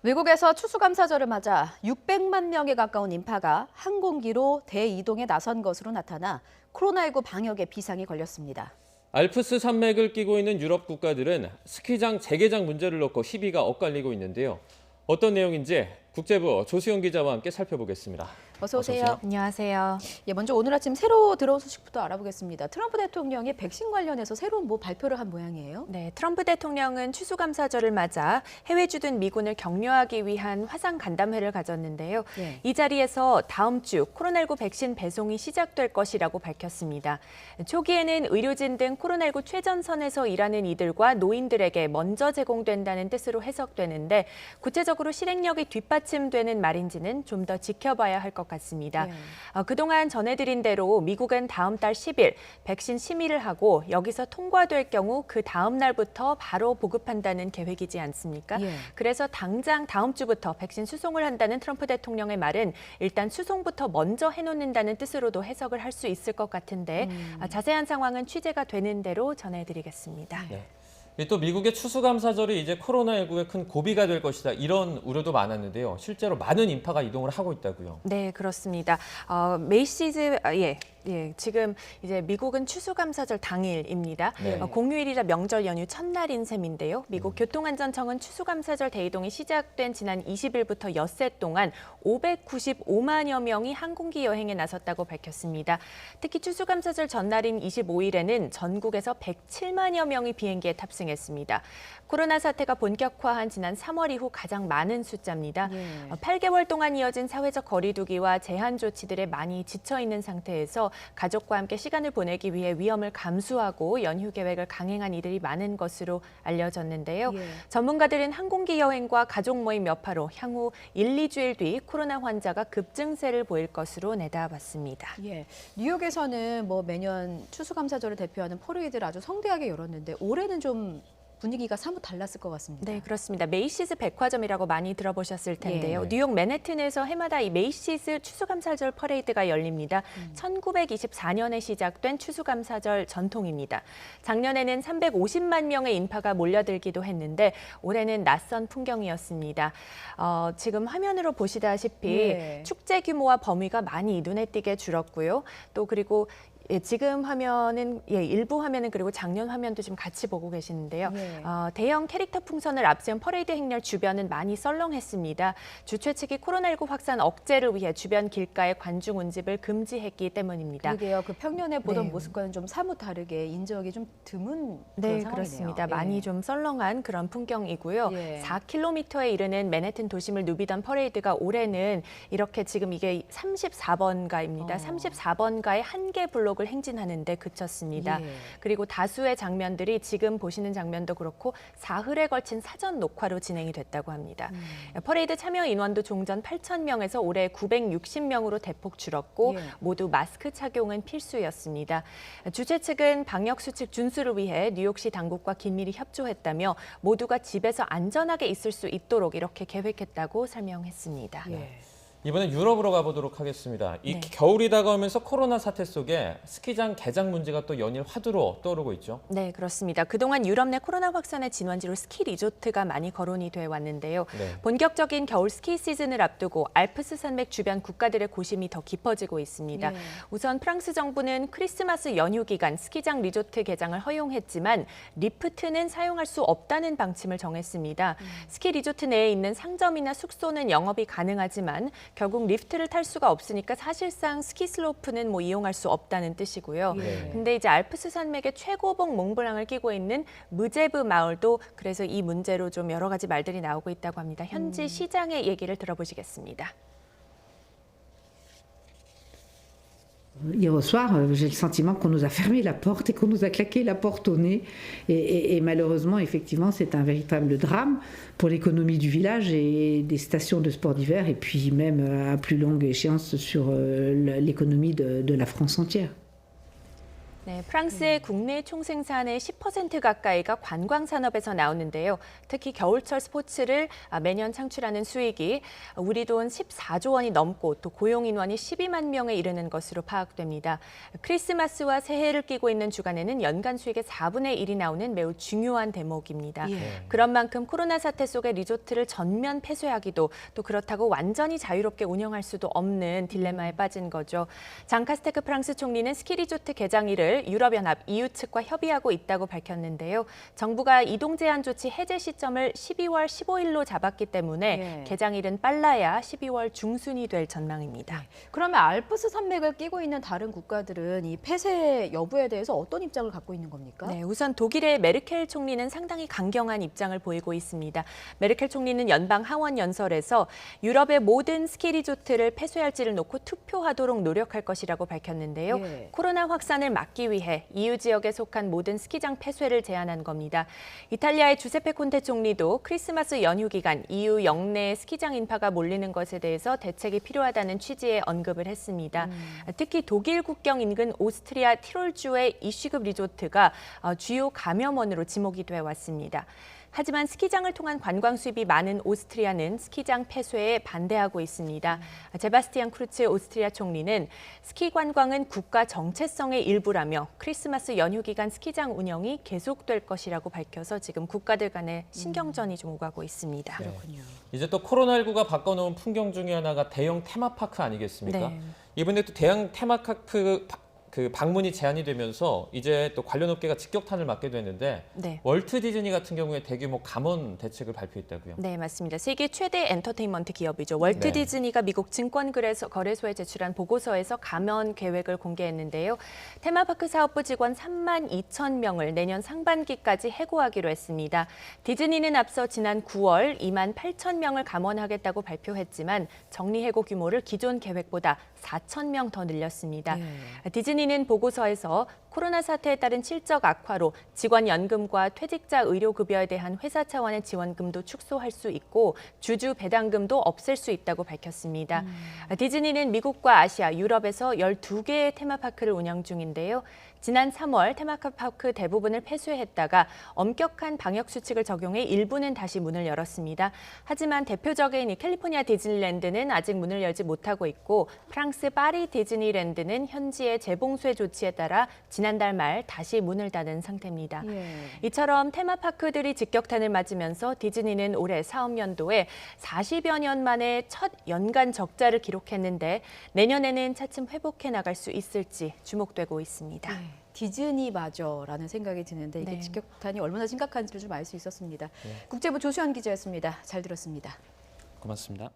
미국에서 추수감사절을 맞아 600만 명에 가까운 인파가 항공기로 대이동에 나선 것으로 나타나 코로나19 방역에 비상이 걸렸습니다. 알프스 산맥을 끼고 있는 유럽 국가들은 스키장 재개장 문제를 놓고 시비가 엇갈리고 있는데요. 어떤 내용인지 국제부 조수영 기자와 함께 살펴보겠습니다. 어서 오세요. 안녕하세요. 먼저 오늘 아침 새로 들어온 소식부터 알아보겠습니다. 트럼프 대통령이 백신 관련해서 새로운 발표를 한 모양이에요. 네, 트럼프 대통령은 추수감사절을 맞아 해외 주둔 미군을 격려하기 위한 화상 간담회를 가졌는데요. 네. 이 자리에서 다음 주 코로나19 백신 배송이 시작될 것이라고 밝혔습니다. 초기에는 의료진 등 코로나19 최전선에서 일하는 이들과 노인들에게 먼저 제공된다는 뜻으로 해석되는데 구체적으로 실행력이 뒷받침되는 말인지는 좀 더 지켜봐야 할 것 같습니다. 네. 그동안 전해드린 대로 미국은 다음 달 10일 백신 심의를 하고 여기서 통과될 경우 그 다음 날부터 바로 보급한다는 계획이지 않습니까? 예. 그래서 당장 다음 주부터 백신 수송을 한다는 트럼프 대통령의 말은 일단 수송부터 먼저 해놓는다는 뜻으로도 해석을 할 수 있을 것 같은데 자세한 상황은 취재가 되는 대로 전해드리겠습니다. 네. 또 미국의 추수감사절이 이제 코로나19의 큰 고비가 될 것이다. 이런 우려도 많았는데요. 실제로 많은 인파가 이동을 하고 있다고요. 네, 그렇습니다. 지금 이제 미국은 추수감사절 당일입니다. 네. 공휴일이라 명절 연휴 첫날인 셈인데요. 미국 교통안전청은 추수감사절 대이동이 시작된 지난 20일부터 엿새 동안 595만여 명이 항공기 여행에 나섰다고 밝혔습니다. 특히 추수감사절 전날인 25일에는 전국에서 107만여 명이 비행기에 탑승했습니다. 코로나 사태가 본격화한 지난 3월 이후 가장 많은 숫자입니다. 예. 8개월 동안 이어진 사회적 거리 두기와 제한 조치들에 많이 지쳐 있는 상태에서 가족과 함께 시간을 보내기 위해 위험을 감수하고 연휴 계획을 강행한 이들이 많은 것으로 알려졌는데요. 예. 전문가들은 항공기 여행과 가족 모임 여파로 향후 1, 2주일 뒤 코로나 환자가 급증세를 보일 것으로 내다봤습니다. 예. 뉴욕에서는 매년 추수감사절을 대표하는 퍼레이드를 아주 성대하게 열었는데 올해는 좀 분위기가 사뭇 달랐을 것 같습니다. 네, 그렇습니다. 메이시스 백화점이라고 많이 들어보셨을 텐데요. 예. 뉴욕 맨해튼에서 해마다 이 메이시스 추수감사절 퍼레이드가 열립니다. 1924년에 시작된 추수감사절 전통입니다. 작년에는 350만 명의 인파가 몰려들기도 했는데 올해는 낯선 풍경이었습니다. 지금 화면으로 보시다시피 예. 축제 규모와 범위가 많이 눈에 띄게 줄었고요. 또 그리고 지금 화면은 일부 화면은 그리고 작년 화면도 지금 같이 보고 계시는데요. 예. 대형 캐릭터 풍선을 앞세운 퍼레이드 행렬 주변은 많이 썰렁했습니다. 주최 측이 코로나19 확산 억제를 위해 주변 길가에 관중 운집을 금지했기 때문입니다. 그러게요. 그 평년에 보던 네. 모습과는 좀 사뭇 다르게 인적이 좀 드문 그런 네, 상황이네요. 그렇습니다. 예. 많이 좀 썰렁한 그런 풍경이고요. 예. 4km에 이르는 맨해튼 도심을 누비던 퍼레이드가 올해는 이렇게 지금 이게 34번가입니다. 34번가의 한 개 블록을 행진하는데 그쳤습니다. 예. 그리고 다수의 장면들이 지금 보시는 장면도 그렇고 사흘에 걸친 사전 녹화로 진행이 됐다고 합니다. 퍼레이드 참여 인원도 종전 8,000명에서 올해 960명으로 대폭 줄었고 예. 모두 마스크 착용은 필수였습니다. 주최 측은 방역 수칙 준수를 위해 뉴욕시 당국과 긴밀히 협조했다며 모두가 집에서 안전하게 있을 수 있도록 이렇게 계획했다고 설명했습니다. 예. 이번엔 유럽으로 가보도록 하겠습니다. 이 네. 겨울이 다가오면서 코로나 사태 속에 스키장 개장 문제가 또 연일 화두로 떠오르고 있죠. 네, 그렇습니다. 그동안 유럽 내 코로나 확산의 진원지로 스키 리조트가 많이 거론이 돼 왔는데요. 네. 본격적인 겨울 스키 시즌을 앞두고 알프스 산맥 주변 국가들의 고심이 더 깊어지고 있습니다. 예. 우선 프랑스 정부는 크리스마스 연휴 기간 스키장 리조트 개장을 허용했지만 리프트는 사용할 수 없다는 방침을 정했습니다. 스키 리조트 내에 있는 상점이나 숙소는 영업이 가능하지만 결국 리프트를 탈 수가 없으니까 사실상 스키 슬로프는 이용할 수 없다는 뜻이고요. 네. 근데 이제 알프스 산맥의 최고봉 몽블랑을 끼고 있는 무제브 마을도 그래서 이 문제로 좀 여러 가지 말들이 나오고 있다고 합니다. 현지 시장의 얘기를 들어보시겠습니다. Hier au soir, j'ai le sentiment qu'on nous a fermé la porte et qu'on nous a claqué la porte au nez. Et malheureusement, effectivement, c'est un véritable drame pour l'économie du village et des stations de sport d'hiver, et puis même à plus longue échéance sur l'économie de la France entière. 네, 프랑스의 국내 총생산의 10% 가까이가 관광 산업에서 나오는데요. 특히 겨울철 스포츠를 매년 창출하는 수익이 우리 돈 14조 원이 넘고 또 고용 인원이 12만 명에 이르는 것으로 파악됩니다. 크리스마스와 새해를 끼고 있는 주간에는 연간 수익의 4분의 1이 나오는 매우 중요한 대목입니다. 그런 만큼 코로나 사태 속에 리조트를 전면 폐쇄하기도 또 그렇다고 완전히 자유롭게 운영할 수도 없는 딜레마에 빠진 거죠. 장 카스테크 프랑스 총리는 스키 리조트 개장일을 유럽연합 EU 측과 협의하고 있다고 밝혔는데요. 정부가 이동 제한 조치 해제 시점을 12월 15일로 잡았기 때문에 개장일은 빨라야 12월 중순이 될 전망입니다. 그러면 알프스 산맥을 끼고 있는 다른 국가들은 이 폐쇄 여부에 대해서 어떤 입장을 갖고 있는 겁니까? 네, 우선 독일의 메르켈 총리는 상당히 강경한 입장을 보이고 있습니다. 메르켈 총리는 연방 하원 연설에서 유럽의 모든 스키 리조트를 폐쇄할지를 놓고 투표하도록 노력할 것이라고 밝혔는데요. 코로나 확산을 막기 위해 EU 지역에 속한 모든 스키장 폐쇄를 제안한 겁니다. 이탈리아의 주세페 콘테 총리도 크리스마스 연휴 기간 EU 영내 스키장 인파가 몰리는 것에 대해서 대책이 필요하다는 취지의 언급을 했습니다. 특히 독일 국경 인근 오스트리아 티롤주의 이쉬급 리조트가 주요 감염원으로 지목이 돼 왔습니다. 하지만 스키장을 통한 관광 수입이 많은 오스트리아는 스키장 폐쇄에 반대하고 있습니다. 제바스티안 크루츠 오스트리아 총리는 스키 관광은 국가 정체성의 일부라며 크리스마스 연휴 기간 스키장 운영이 계속될 것이라고 밝혀서 지금 국가들 간의 신경전이 좀 오가고 있습니다. 그렇군요. 이제 또 코로나19가 바꿔놓은 풍경 중에 하나가 대형 테마파크 아니겠습니까? 네. 이번에 또 대형 테마파크 방문이 제한이 되면서 이제 또 관련 업계가 직격탄을 맞게 됐는데 월트 디즈니 같은 경우에 대규모 감원 대책을 발표했다고요? 네, 맞습니다. 세계 최대 엔터테인먼트 기업이죠. 월트 디즈니가 미국 증권거래소에 제출한 보고서에서 감원 계획을 공개했는데요. 테마파크 사업부 직원 3만 2천 명을 내년 상반기까지 해고하기로 했습니다. 디즈니는 앞서 지난 9월 2만 8천 명을 감원하겠다고 발표했지만 정리해고 규모를 기존 계획보다 4천 명 더 늘렸습니다. 디즈니는 보고서에서 코로나 사태에 따른 실적 악화로 직원 연금과 퇴직자 의료급여에 대한 회사 차원의 지원금도 축소할 수 있고 주주 배당금도 없앨 수 있다고 밝혔습니다. 디즈니는 미국과 아시아, 유럽에서 12개의 테마파크를 운영 중인데요. 지난 3월 테마파크 대부분을 폐쇄했다가 엄격한 방역 수칙을 적용해 일부는 다시 문을 열었습니다. 하지만 대표적인 이 캘리포니아 디즈니랜드는 아직 문을 열지 못하고 있고 프랑스 파리 디즈니랜드는 현지의 재봉쇄 조치에 따라 지난달 말 다시 문을 닫은 상태입니다. 이처럼 테마파크들이 직격탄을 맞으면서 디즈니는 올해 사업연도에 40여 년 만에 첫 연간 적자를 기록했는데 내년에는 차츰 회복해 나갈 수 있을지 주목되고 있습니다. 디즈니마저라는 생각이 드는데 이게 직격탄이 얼마나 심각한지를 좀 알 수 있었습니다. 국제부 조수환 기자였습니다. 잘 들었습니다. 고맙습니다.